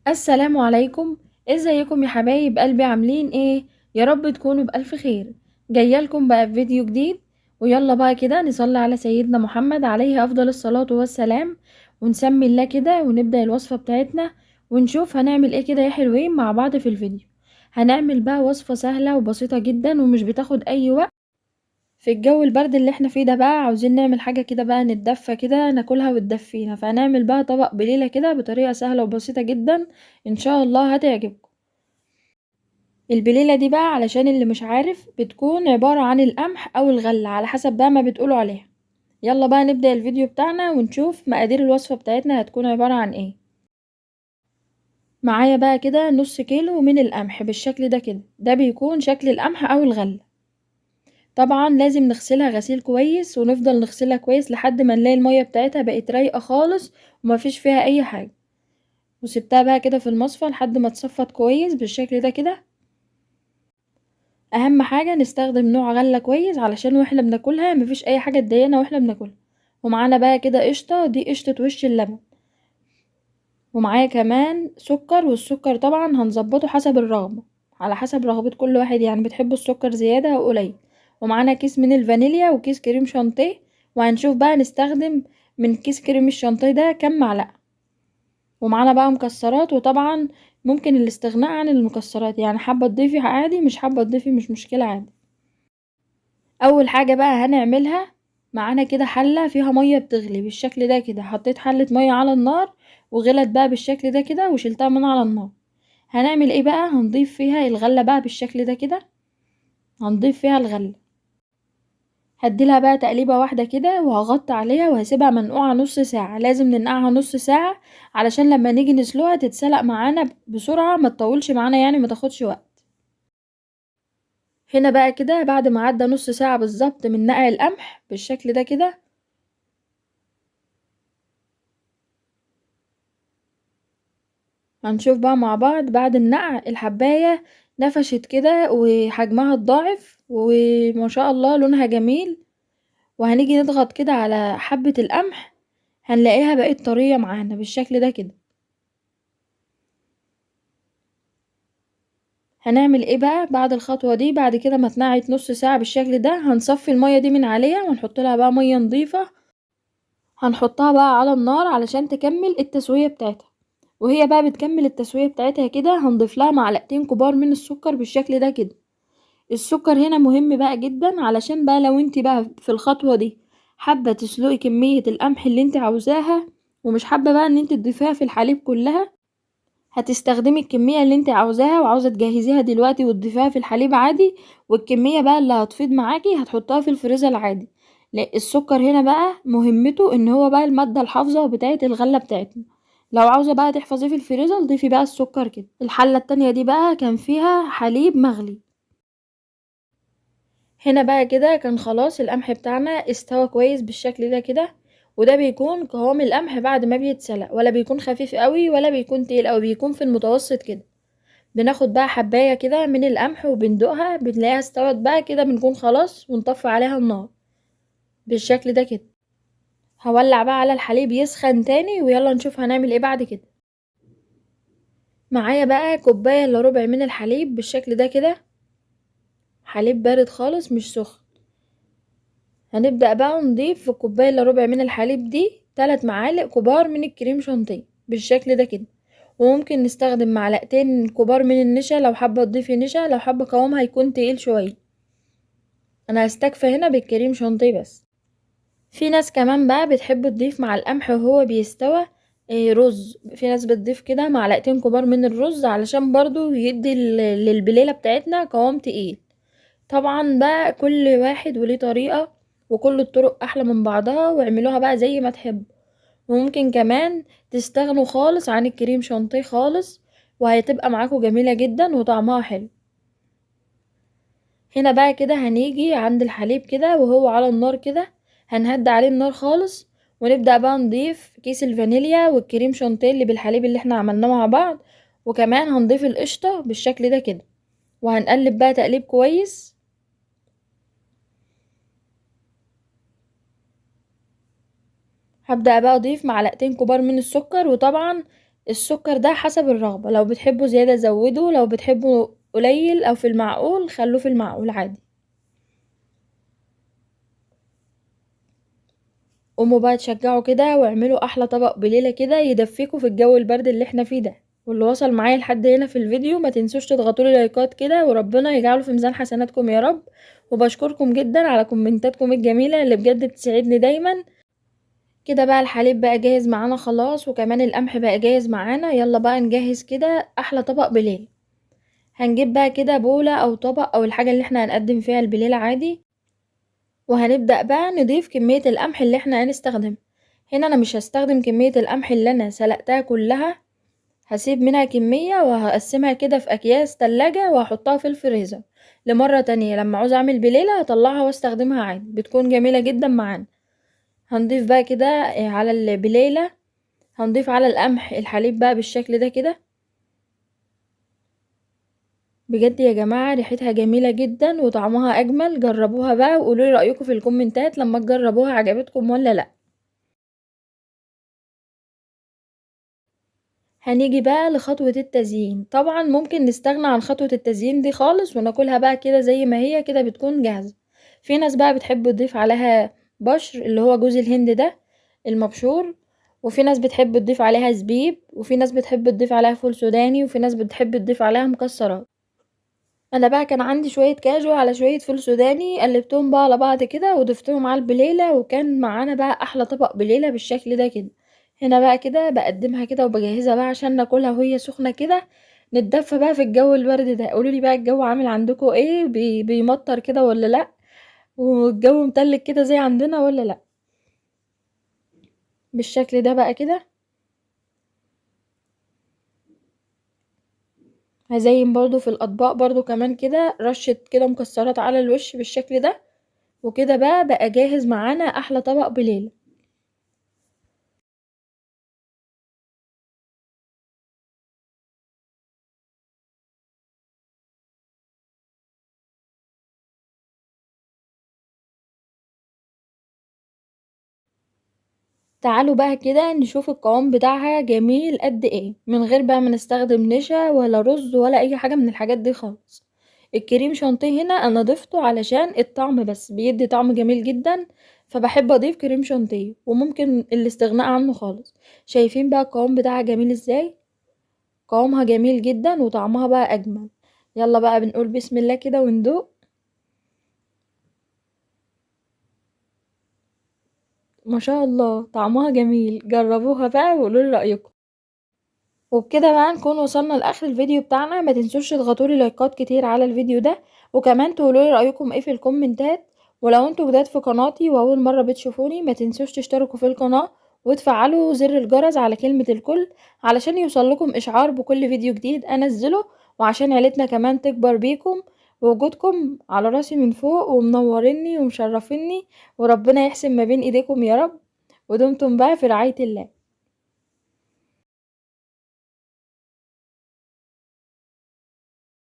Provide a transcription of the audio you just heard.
السلام عليكم. ازيكم يا حبايب قلبي، عاملين ايه؟ يا رب تكونوا بألف خير. جايه لكم بقى بفيديو جديد، ويلا بقى كده نصلي على سيدنا محمد عليه افضل الصلاة والسلام، ونسمي الله كده ونبدأ الوصفة بتاعتنا، ونشوف هنعمل ايه كده يا حلوين مع بعض في الفيديو. هنعمل بقى وصفة سهلة وبسيطة جدا ومش بتاخد اي وقت. في الجو البرد اللي احنا فيه ده بقى عاوزين نعمل حاجة كده بقى نتدفى كده ناكلها وتدفينا، فهنعمل بقى طبق بليلة كده بطريقة سهلة وبسيطة جدا، ان شاء الله هتعجبكم. البليلة دي بقى علشان اللي مش عارف بتكون عبارة عن القمح او الغلة على حسب بقى ما بتقولوا عليها. يلا بقى نبدأ الفيديو بتاعنا ونشوف مقادير الوصفة بتاعتنا هتكون عبارة عن ايه. معايا بقى كده نص كيلو من القمح بالشكل ده كده، ده بيكون شكل القمح او الغلة. طبعا لازم نغسلها غسيل كويس، ونفضل نغسلها كويس لحد ما نلاقي المية بتاعتها بقت رايقة خالص ومفيش فيها اي حاجة. وسبتها بقى كده في المصفى لحد ما اتصفت كويس بالشكل ده كده. اهم حاجة نستخدم نوع غلة كويس علشان واحنا بناكلها مفيش اي حاجة تضايقنا واحنا بناكلها. ومعانا بقى كده قشطة، دي قشطة وش اللبن. ومعايا كمان سكر، والسكر طبعا هنظبطه حسب الرغبة، على حسب رغبة كل واحد، يعني بتحبوا السكر زيادة او قليل. ومعانا كيس من الفانيليا وكيس كريم شانتيه، وهنشوف بقى نستخدم من كيس كريم الشانتيه ده كام معلقة. ومعانا بقى مكسرات، وطبعا ممكن الاستغناء عن المكسرات، يعني حابة تضيفي عادي، مش حابة تضيفي مش مشكلة عادي. اول حاجة بقى هنعملها، معانا كده حلة فيها مية بتغلي بالشكل ده كده، حطيت حلة مية على النار وغلت بقى بالشكل ده كده وشلتها من على النار. هنعمل ايه بقى؟ هنضيف فيها الغلة بقى بالشكل ده كده، هنضيف فيها الغلة. هديلها بقى تقليبة واحدة كده وهغطي عليها وهسيبها منقوعة نص ساعة، لازم ننقعها نص ساعة علشان لما نيجي نسلقها تتسلق معانا بسرعة، ما تطولش معانا يعني ما تاخدش وقت. هنا بقى كده بعد ما عدى نص ساعة بالظبط من نقع القمح بالشكل ده كده، هنشوف بقى مع بعض بعد النقع الحباية نفشت كده وحجمها اتضاعف وما شاء الله لونها جميل. وهنيجي نضغط كده على حبة القمح هنلاقيها بقت طرية معانا بالشكل ده كده. هنعمل ايه بقى بعد الخطوة دي؟ بعد كده ما اتنقعت نص ساعة بالشكل ده هنصفي المية دي من عليها ونحط لها بقى مية نظيفة، هنحطها بقى على النار علشان تكمل التسوية بتاعتها. وهي بقى بتكمل التسوية بتاعتها كده هنضيف لها معلقتين كبار من السكر بالشكل ده كده. السكر هنا مهم بقى جدا، علشان بقى لو انت بقى في الخطوة دي حابة تسلقي كمية القمح اللي انت عاوزاها، ومش حابة بقى ان انت تضيفيها في الحليب كلها، هتستخدمي الكمية اللي انت عاوزاها وعاوزة تجهزيها دلوقتي وتضيفيها في الحليب عادي، والكمية بقى اللي هتفيض معاكي هتحطها في الفريزر عادي. لا، السكر هنا بقى مهمته ان هو بقى المادة الحافظة بتاعة الغلة بتاعتنا. لو عاوزة بقى تحفظيه في الفريزر ضيفي بقى السكر كده. الحلة التانية دي بقى كان فيها حليب مغلي. هنا بقى كده كان خلاص القمح بتاعنا استوى كويس بالشكل ده كده. وده بيكون قوام القمح بعد ما بيتسلق، ولا بيكون خفيف قوي ولا بيكون تقيل قوي، بيكون في المتوسط كده. بناخد بقى حباية كده من القمح وبندوقها بنلاقيها استوت بقى كده، بنكون خلاص ونطفي عليها النار بالشكل ده كده. هولع بقى على الحليب يسخن تاني، ويلا نشوف هنعمل ايه بعد كده. معايا بقى كوباية الا ربع من الحليب بالشكل ده كده، حليب بارد خالص مش سخن. هنبدأ بقى نضيف في الكوباية الا ربع من الحليب دي 3 معالق كبار من الكريم شانتيه بالشكل ده كده. وممكن نستخدم معلقتين كبار من النشا لو حابة تضيفي نشا، لو حابة قوامها يكون تقيل شوية. انا هستكفى هنا بالكريم شانتيه بس. في ناس كمان بقى بتحب تضيف مع القمح وهو بيستوى رز، في ناس بتضيف كده معلقتين كبار من الرز علشان برضو يدي للبليلة بتاعتنا قوام تقيل. طبعا بقى كل واحد وليه طريقة، وكل الطرق احلى من بعضها، واعملوها بقى زي ما تحب. وممكن كمان تستغنوا خالص عن الكريم شانتيه خالص، وهتبقى معاكم جميلة جدا وطعمها حلو. هنا بقى كده هنيجي عند الحليب كده وهو على النار كده، هنهدي عليه النار خالص، ونبدأ بقى نضيف كيس الفانيليا والكريم شانتيه اللي بالحليب اللي احنا عملناه مع بعض. وكمان هنضيف القشطة بالشكل ده كده، وهنقلب بقى تقليب كويس. هبدأ بقى اضيف معلقتين كبار من السكر، وطبعا السكر ده حسب الرغبة، لو بتحبوا زيادة زودوا، لو بتحبوا قليل او في المعقول خلوه في المعقول عادي. قوموا بقى تشجعوا كده واعملوا احلى طبق بليلة كده يدفيكوا في الجو البرد اللي احنا فيه ده. واللي وصل معايا لحد هنا في الفيديو ما تنسوش تضغطوا لي لايكات كده، وربنا يجعله في ميزان حسناتكم يا رب. وبشكركم جدا على كومنتاتكم الجميلة اللي بجد بتسعدني دايما. كده بقى الحليب بقى جاهز معانا خلاص، وكمان القمح بقى جاهز معانا. يلا بقى نجهز كده احلى طبق بليلة. هنجيب بقى كده بولة او طبق او الحاجة اللي احنا هنقدم فيها البليلة عادي، وهنبدأ بقى نضيف كمية القمح اللي احنا هنستخدمها. هنا انا مش هستخدم كمية القمح اللي انا سلقتها كلها، هسيب منها كمية وهقسمها كده في اكياس تلاجة وهحطها في الفريزر لمرة تانية لما عاوز اعمل بليلة هطلعها واستخدمها عادي، بتكون جميلة جدا معانا. هنضيف بقى كده على البليلة، هنضيف على القمح الحليب بقى بالشكل ده كده. بجد يا جماعة ريحتها جميلة جدا وطعمها اجمل، جربوها بقى وقولولي رأيكم في الكومنتات لما تجربوها عجبتكم ولا لا. هنيجي بقى لخطوة التزيين. طبعا ممكن نستغنى عن خطوة التزيين دي خالص وناكلها بقى كده زي ما هي كده بتكون جاهزة. في ناس بقى بتحب تضيف عليها بشر اللي هو جوز الهند ده المبشور، وفي ناس بتحب تضيف عليها زبيب، وفي ناس بتحب تضيف عليها فول سوداني، وفي ناس بتحب تضيف عليها مكسرات. انا بقى كان عندي شوية كاجو على شوية فول سوداني، قلبتهم بقى على بعض كده وضفتهم على البليلة، وكان معانا بقى احلى طبق بليلة بالشكل ده كده. هنا بقى كده بقدمها كده وبجهزها بقى عشان ناكلها وهي سخنة كده، نتدفى بقى في الجو البرد ده. قولولي بقى الجو عامل عندكم ايه، بيمطر كده ولا لا، والجو متلج كده زي عندنا ولا لا. بالشكل ده بقى كده هزين برضو في الاطباق برضو كمان كده رشة كده مكسرات على الوش بالشكل ده. وكده بقى جاهز معانا احلى طبق بليلة. تعالوا بقى كده نشوف القوام بتاعها جميل قد ايه من غير بقى ما نستخدم نشا ولا رز ولا اي حاجة من الحاجات دي خالص. الكريم شانتيه هنا انا ضفته علشان الطعم بس بيدي طعم جميل جدا، فبحب اضيف كريم شانتيه وممكن الاستغناء عنه خالص. شايفين بقى القوام بتاعها جميل ازاي، قوامها جميل جدا وطعمها بقى اجمل. يلا بقى بنقول بسم الله كده وندوق. ما شاء الله طعمها جميل، جربوها بقى وقولوا لي رأيكم. وبكده بقى نكون وصلنا لاخر الفيديو بتاعنا. ما تنسوش تضغطولي لايكات كتير على الفيديو ده، وكمان تقولولي رايكم ايه في الكومنتات. ولو انتوا جداد في قناتي واول مره بتشوفوني ما تنسوش تشتركوا في القناه وتفعلوا زر الجرس على كلمه الكل علشان يوصلكم اشعار بكل فيديو جديد انزله، وعشان عيلتنا كمان تكبر بيكم. ووجودكم على راسي من فوق ومنوريني ومشرفيني، وربنا يحسن ما بين ايديكم يا رب. ودمتم بقى في رعايه الله.